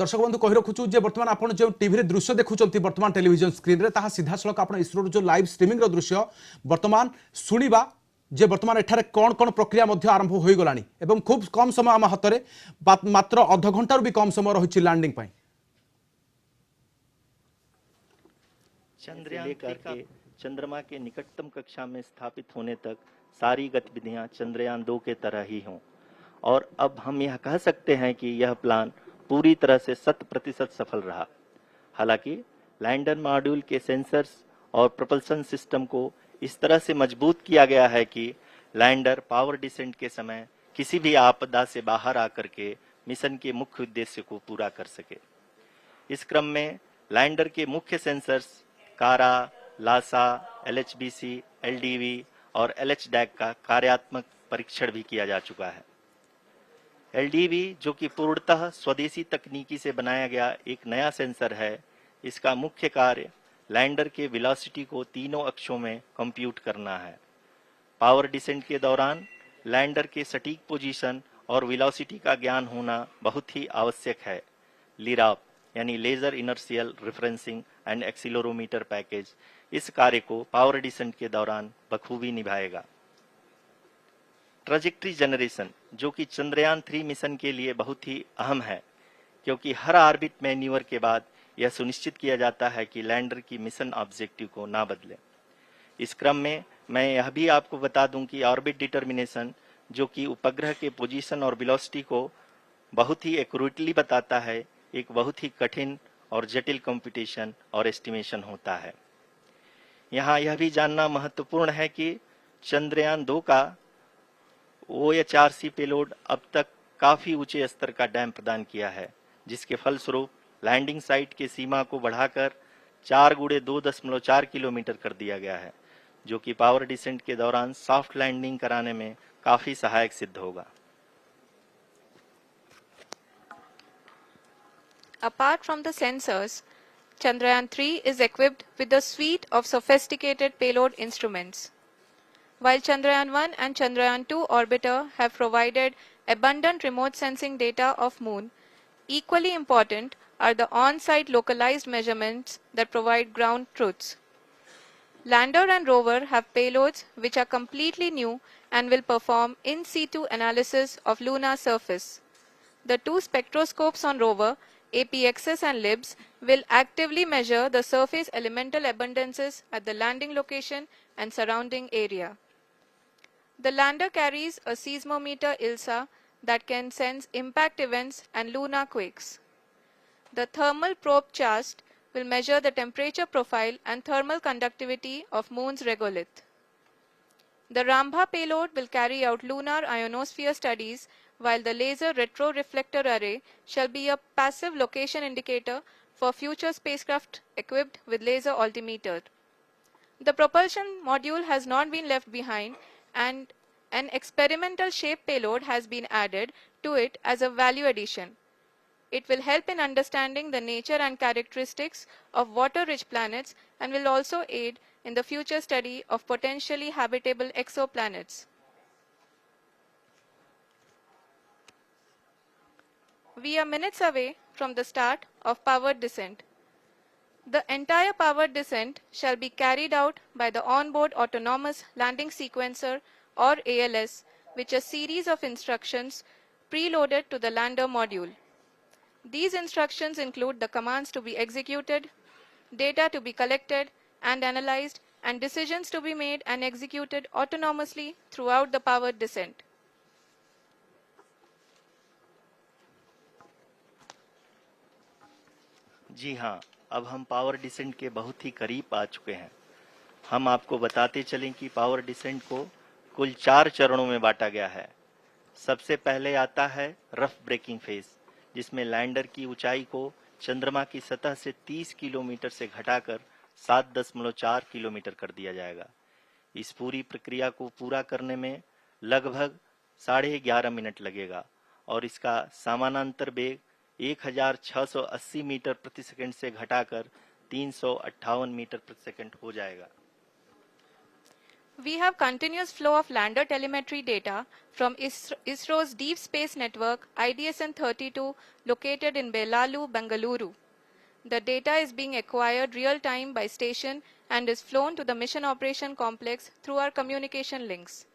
दर्शक बंधु कहि रखुछु जे वर्तमान आपण जो टीवी रे दृश्य देखुचंती वर्तमान टेलीविजन स्क्रीन रे ताहा सीधा सलक आपण इसरो जो लाइव स्ट्रीमिंग रो दृश्य वर्तमान सुनिबा जे वर्तमान एठारे कौन कौन प्रक्रिया मध्य आरंभ होई गलानी एवं खूब कम समय आम हाथ में मात्र अध घंटार भी कम समय रही लैंडिंग पाई। चंद्रयान लेकर के चंद्रमा के निकटतम कक्षा में स्थापित होने तक सारी गतिविधियां चंद्रयान 2 के तरह ही हों और अब हम यह कह सकते हैं कि यह प्लान पूरी तरह से 100% सफल रहा। हालांकि लैंडर मॉड्यूल के सेंसर्स और प्रोपल्शन सिस्टम को इस तरह से मजबूत किया गया है कि लैंडर पावर डिसेंट के समय किसी भी आपदा से बाहर आकर के मिशन के मुख्य उद्देश्य को पूरा कर सके। इस क्रम में लैंडर के मुख्य सेंसर्स कारा, लासा, LHBC, LDV और LHDAC का कार्यात्मक परीक्षण भी किया जा चुका है। LDV जो कि पूर्णतः स्वदेशी तकनीकी से बनाया गया एक नया सेंसर है, इसका मुख्य कार्य लैंडर के वेलोसिटी को तीनों अक्षों में कंप्यूट करना है। पावर डिसेंट के दौरान लैंडर के सटीक पोजीशन और वेलोसिटी का ज्ञान होना बहुत ही आवश्यक है। लिराप यानी laser inertial referencing and accelerometer package इस कार्य को पावर डिसेंट के दौरान बखूबी निभाएगा। ट्रैजेक्टरी जनरेशन जो कि चंद्रयान 3 मिशन के लिए बहुत ही अहम है, क्योंकि हर ऑर्बिट मैन्यूवर के बाद यह सुनिश्चित किया जाता है कि लैंडर की मिशन ऑब्जेक्टिव को ना बदले। इस क्रम में मैं यह भी आपको बता दूं कि ऑर्बिट डिटर्मिनेशन जो कि उपग्रह के पोजीशन और वेलोसिटी को बहुत ही एक्यूरेटली बताता है, एक बहुत ही कठिन और जटिल कंप्यूटेशन और एस्टिमेशन होता है। यहाँ यह भी जानना महत्वपूर्ण है कि चंद्रयान 2 का OHRC पेलोड अब तक काफी ऊंचे स्तर का डैम प्रदान किया है, जिसके फलस्वरूप लैंडिंग साइट के सीमा को बढ़ाकर 4 × 2.4 किलोमीटर कर दिया गया है, जो कि पावर डिसेंट के दौरान सॉफ्ट लैंडिंग कराने में काफी सहायक सिद्ध होगा। Apart from the sensors, Chandrayaan 3 is equipped with a suite of sophisticated payload instruments. While Chandrayaan 1 and Chandrayaan 2 orbiter have provided abundant remote sensing data of Moon, equally important are the on-site localized measurements that provide ground truths. Lander and rover have payloads which are completely new and will perform in situ analysis of lunar surface. The two spectroscopes on rover, APXS and LIBS, will actively measure the surface elemental abundances at the landing location and surrounding area. The lander carries a seismometer ILSA that can sense impact events and lunar quakes. The thermal probe CHAST will measure the temperature profile and thermal conductivity of Moon's regolith. The Rambha payload will carry out lunar ionosphere studies, while the laser retroreflector array shall be a passive location indicator for future spacecraft equipped with laser altimeter. The propulsion module has not been left behind, and an experimental shape payload has been added to it as a value addition. It will help in understanding the nature and characteristics of water-rich planets and will also aid in the future study of potentially habitable exoplanets. We are minutes away from the start of powered descent. The entire powered descent shall be carried out by the onboard autonomous landing sequencer or ALS, which is a series of instructions preloaded to the lander module. These instructions include the commands to be executed, data to be collected and analyzed, and decisions to be made and executed autonomously throughout the powered descent. जी हाँ, अब हम power descent के बहुत ही करीब आ चुके हैं। हम आपको बताते चलें कि पावर डिसेंट को कुल 4 चरणों में बांटा गया है। सबसे पहले आता है रफ ब्रेकिंग फेज, जिसमें लैंडर की ऊंचाई को चंद्रमा की सतह से 30 किलोमीटर से घटाकर 7.4 किलोमीटर कर दिया जाएगा। इस पूरी प्रक्रिया को पूरा करने में लगभग 11.5 मिनट लगेगा और इसका समानांतर वेग 1680 मीटर प्रति सेकंड से घटाकर 358 मीटर प्रति सेकंड हो जाएगा। We have continuous flow of lander telemetry data from ISRO's Deep Space Network IDSN-32 located in Belalu, Bengaluru. The data is being acquired real-time by station and is flown to the Mission Operation Complex through our communication links.